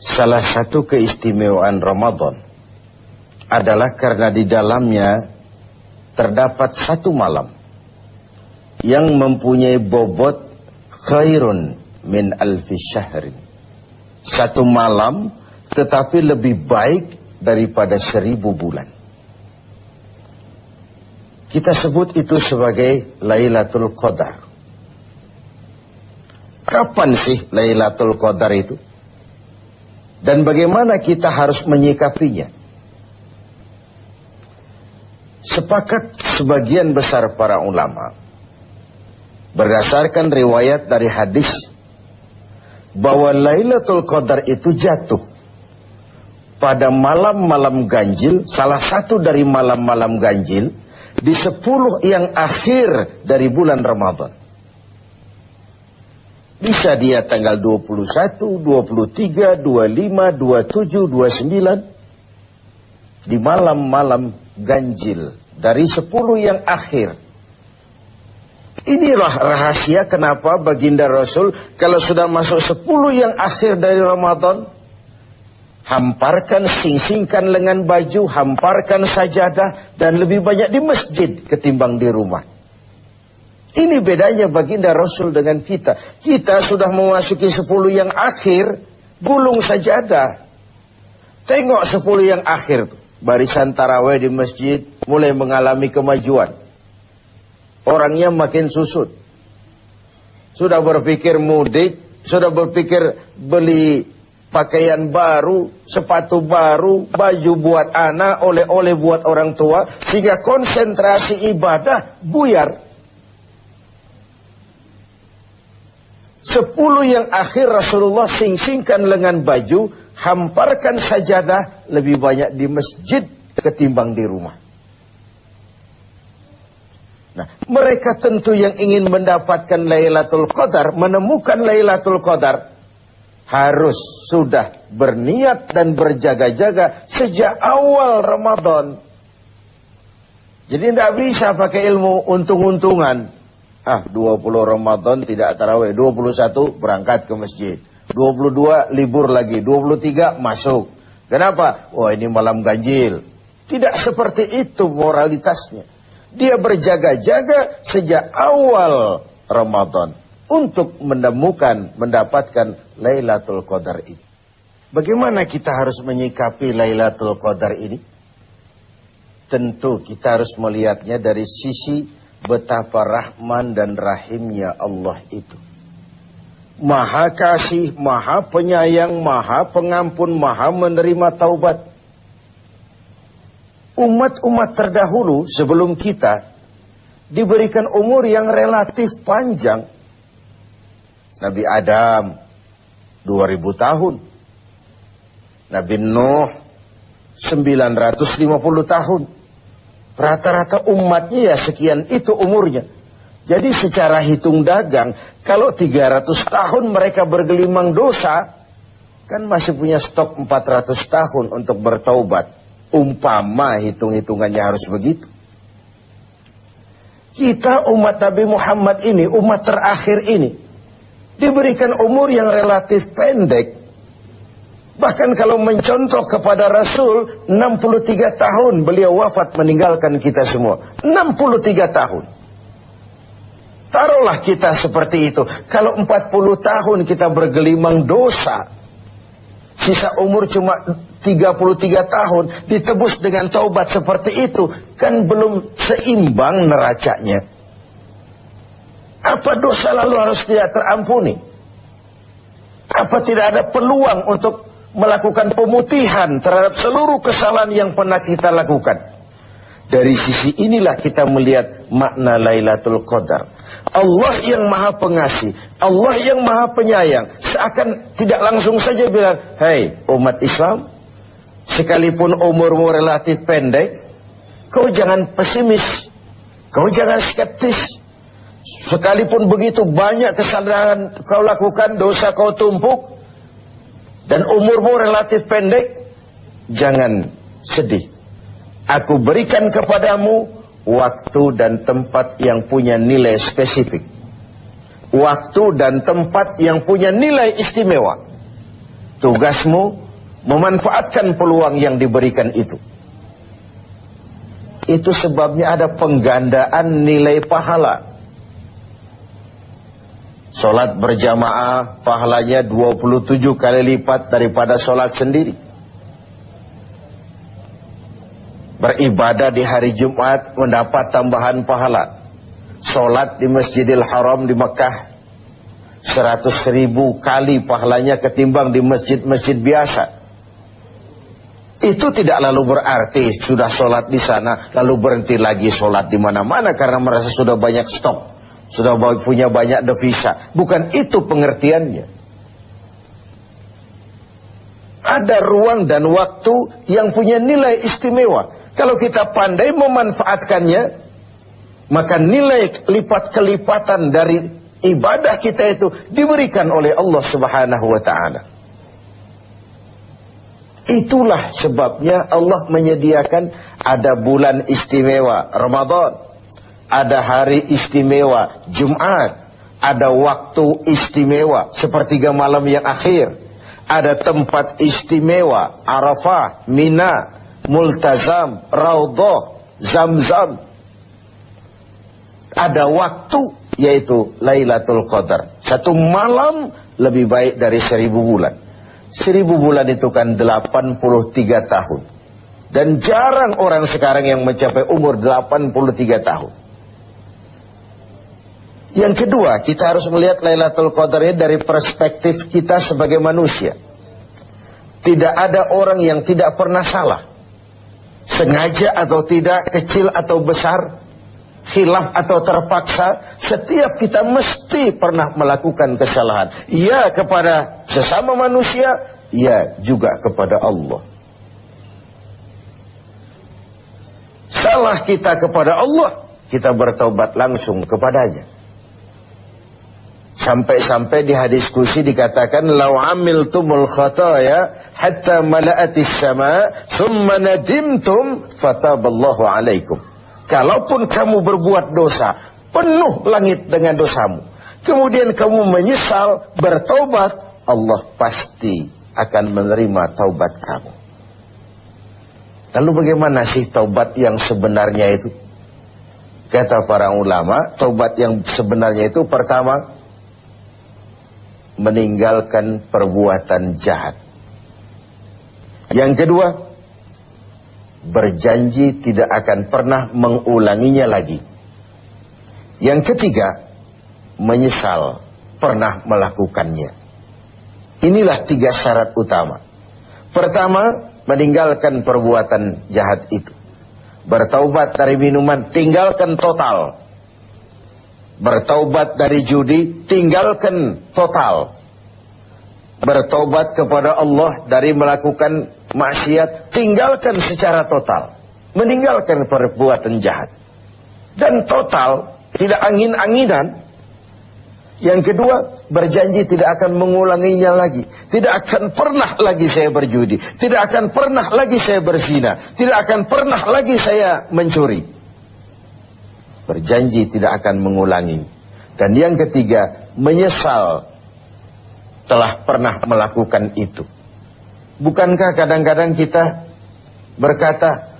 salah satu keistimewaan Ramadan adalah karena di dalamnya terdapat satu malam yang mempunyai bobot khairun min alfi syahrin. Satu malam tetapi lebih baik daripada 1000 bulan. Kita sebut itu sebagai Lailatul Qadar. Kapan sih Lailatul Qadar itu? Dan bagaimana kita harus menyikapinya? Sepakat sebagian besar para ulama berdasarkan riwayat dari hadis bahwa Lailatul Qadar itu jatuh pada malam-malam ganjil, salah satu dari malam-malam ganjil di 10 yang akhir dari bulan Ramadan. Bisa dia tanggal 21, 23, 25, 27, 29 di malam-malam ganjil dari 10 yang akhir. Inilah rahasia kenapa baginda Rasul kalau sudah masuk 10 yang akhir dari Ramadan, hamparkan, sing-singkan lengan baju, hamparkan sajadah, dan lebih banyak di masjid ketimbang di rumah. Ini bedanya baginda Rasul dengan kita. Kita sudah memasuki 10 yang akhir, gulung sajadah. Tengok 10 yang akhir, barisan tarawih di masjid mulai mengalami kemajuan. Orangnya makin susut. Sudah berpikir mudik, sudah berpikir beli pakaian baru, sepatu baru, baju buat anak, oleh-oleh buat orang tua, sehingga konsentrasi ibadah buyar. 10 yang akhir Rasulullah sing-singkan lengan baju, hamparkan sajadah, lebih banyak di masjid ketimbang di rumah. Nah, mereka tentu yang ingin mendapatkan Lailatul Qadar, menemukan Lailatul Qadar, harus sudah berniat dan berjaga-jaga sejak awal Ramadan. Jadi tidak bisa pakai ilmu untung-untungan. 20 Ramadan tidak tarawih, 21 berangkat ke masjid, 22 libur lagi, 23 masuk. Kenapa? Wah, ini malam ganjil. Tidak seperti itu moralitasnya. Dia berjaga-jaga sejak awal Ramadan untuk mendapatkan Lailatul Qadar ini. Bagaimana kita harus menyikapi Lailatul Qadar ini? Tentu kita harus melihatnya dari sisi betapa rahman dan rahimnya Allah itu. Maha kasih, maha penyayang, maha pengampun, maha menerima taubat. Umat-umat terdahulu sebelum kita diberikan umur yang relatif panjang. Nabi Adam 2000 tahun. Nabi Nuh 950 tahun. Rata-rata umatnya ya sekian itu umurnya. Jadi secara hitung dagang, kalau 300 tahun mereka bergelimang dosa, kan masih punya stok 400 tahun untuk bertaubat. Umpama hitung-hitungannya harus begitu. Kita umat Nabi Muhammad ini, umat terakhir ini, diberikan umur yang relatif pendek. Bahkan kalau mencontoh kepada Rasul, 63 tahun beliau wafat meninggalkan kita semua. 63 tahun. Taruhlah kita seperti itu. Kalau 40 tahun kita bergelimang dosa, sisa umur cuma 33 tahun, ditebus dengan taubat seperti itu, kan belum seimbang neracanya. Apa dosa lalu harus tidak terampuni? Apa tidak ada peluang untuk melakukan pemutihan terhadap seluruh kesalahan yang pernah kita lakukan? Dari sisi inilah kita melihat makna Lailatul Qadar. Allah yang maha pengasih, Allah yang maha penyayang, seakan tidak langsung saja bilang, "Hei umat Islam, sekalipun umurmu relatif pendek, kau jangan pesimis, kau jangan skeptis. Sekalipun begitu banyak kesalahan kau lakukan, dosa kau tumpuk, dan umurmu relatif pendek, jangan sedih. Aku berikan kepadamu waktu dan tempat yang punya nilai spesifik. Waktu dan tempat yang punya nilai istimewa. Tugasmu memanfaatkan peluang yang diberikan itu. Itu sebabnya ada penggandaan nilai pahala. Solat berjamaah pahalanya 27 kali lipat daripada solat sendiri. Beribadah di hari Jumat mendapat tambahan pahala. Solat di Masjidil Haram di Mekah 100.000 kali pahalanya ketimbang di masjid-masjid biasa. Itu tidak lalu berarti sudah solat di sana lalu berhenti lagi solat di mana-mana karena merasa sudah banyak stok, sudah punya banyak devisa. Bukan itu pengertiannya. Ada ruang dan waktu yang punya nilai istimewa. Kalau kita pandai memanfaatkannya, maka nilai lipat-kelipatan dari ibadah kita itu diberikan oleh Allah Subhanahu wa ta'ala. Itulah sebabnya Allah menyediakan ada bulan istimewa Ramadan, ada hari istimewa Jumat, ada waktu istimewa sepertiga malam yang akhir, ada tempat istimewa Arafah, Mina, Multazam, Raudhah, Zamzam. Ada waktu yaitu Lailatul Qadar. Satu malam lebih baik dari 1000 bulan. 1000 bulan itu kan 83 tahun. Dan jarang orang sekarang yang mencapai umur 83 tahun. Yang kedua, kita harus melihat Lailatul Qadar ini dari perspektif kita sebagai manusia. Tidak ada orang yang tidak pernah salah. Sengaja atau tidak, kecil atau besar, khilaf atau terpaksa, setiap kita mesti pernah melakukan kesalahan. Ya kepada sesama manusia, ya juga kepada Allah. Salah kita kepada Allah, kita bertaubat langsung kepadanya. Sampai-sampai di hadis kursi dikatakan, "Lau amiltumul khataya hatta mala'atis sama, thumma nadimtum fataballahu alaikum." Kalaupun kamu berbuat dosa, penuh langit dengan dosamu, kemudian kamu menyesal, bertaubat, Allah pasti akan menerima taubat kamu. Lalu bagaimana sih taubat yang sebenarnya itu? Kata para ulama, taubat yang sebenarnya itu pertama, meninggalkan perbuatan jahat. Yang kedua, berjanji tidak akan pernah mengulanginya lagi. Yang ketiga, menyesal pernah melakukannya. Inilah 3 syarat utama. Pertama, meninggalkan perbuatan jahat itu. Bertaubat dari minuman, tinggalkan total. Bertaubat dari judi, tinggalkan total. Bertaubat kepada Allah dari melakukan maksiat, tinggalkan secara total. Meninggalkan perbuatan jahat. Dan total, tidak angin-anginan. Yang kedua, berjanji tidak akan mengulanginya lagi. Tidak akan pernah lagi saya berjudi. Tidak akan pernah lagi saya berzina. Tidak akan pernah lagi saya mencuri. Berjanji tidak akan mengulangi. Dan yang ketiga, menyesal telah pernah melakukan itu. Bukankah kadang-kadang kita berkata,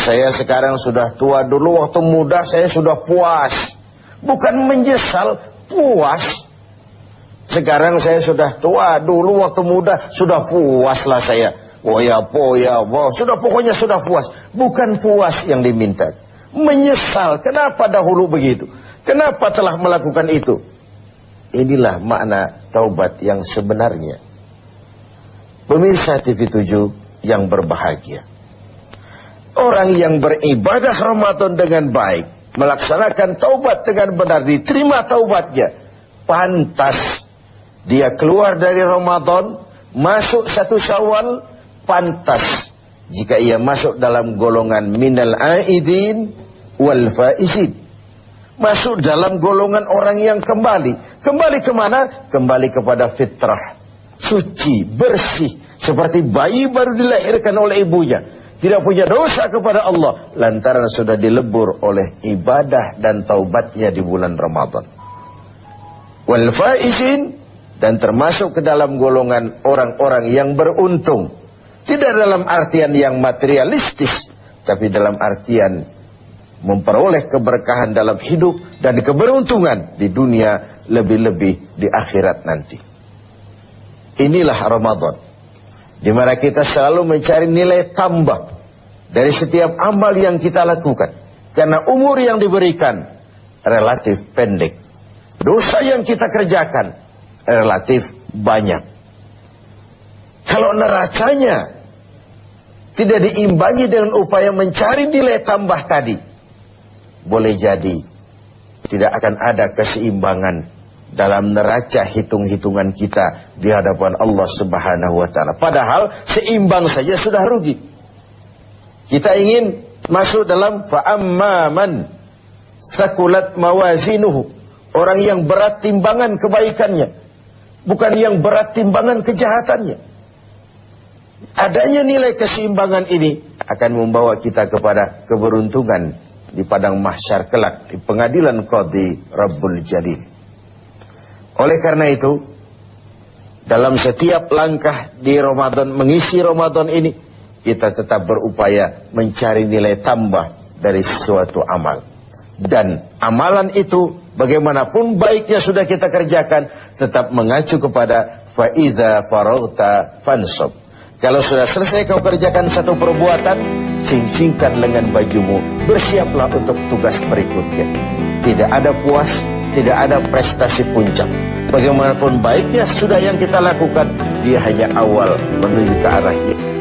saya sekarang sudah tua, dulu waktu muda saya sudah puas. Bukan menyesal, puas. Sekarang saya sudah tua, dulu waktu muda sudah puaslah saya. Sudah pokoknya sudah puas. Bukan puas yang diminta. Menyesal, kenapa dahulu begitu? Kenapa telah melakukan itu? Inilah makna taubat yang sebenarnya. Pemirsa TV7 yang berbahagia, orang yang beribadah Ramadan dengan baik, melaksanakan taubat dengan benar, diterima taubatnya, pantas dia keluar dari Ramadan, masuk 1 Syawal, pantas jika ia masuk dalam golongan minal aidin wal faizin. Masuk dalam golongan orang yang kembali. Kembali kemana? Kembali kepada fitrah. Suci, bersih. Seperti bayi baru dilahirkan oleh ibunya. Tidak punya dosa kepada Allah. Lantaran sudah dilebur oleh ibadah dan taubatnya di bulan Ramadan. Wal faizin, dan termasuk ke dalam golongan orang-orang yang beruntung. Tidak dalam artian yang materialistis, tapi dalam artian memperoleh keberkahan dalam hidup dan keberuntungan di dunia, lebih-lebih di akhirat nanti. Inilah Ramadan, di mana kita selalu mencari nilai tambah dari setiap amal yang kita lakukan. Karena umur yang diberikan relatif pendek. Dosa yang kita kerjakan relatif banyak. Kalau neracanya tidak diimbangi dengan upaya mencari nilai tambah tadi, boleh jadi tidak akan ada keseimbangan dalam neraca hitung-hitungan kita di hadapan Allah Subhanahu wa ta'ala. Padahal seimbang saja sudah rugi. Kita ingin masuk dalam fa'amman thaqulat mawazinuhu, orang yang berat timbangan kebaikannya, bukan yang berat timbangan kejahatannya. Adanya nilai keseimbangan ini akan membawa kita kepada keberuntungan di padang mahsyar kelak, di pengadilan Qadhi Rabbul Jalil. Oleh karena itu, dalam setiap langkah di Ramadan, mengisi Ramadan ini, kita tetap berupaya mencari nilai tambah dari suatu amal. Dan amalan itu, bagaimanapun baiknya sudah kita kerjakan, tetap mengacu kepada fa'idha faragta fansab. Kalau sudah selesai kau kerjakan satu perbuatan, sing-singkan lengan bajumu, bersiaplah untuk tugas berikutnya. Tidak ada puas, tidak ada prestasi puncak. Bagaimanapun baiknya sudah yang kita lakukan, dia hanya awal menuju ke arahnya.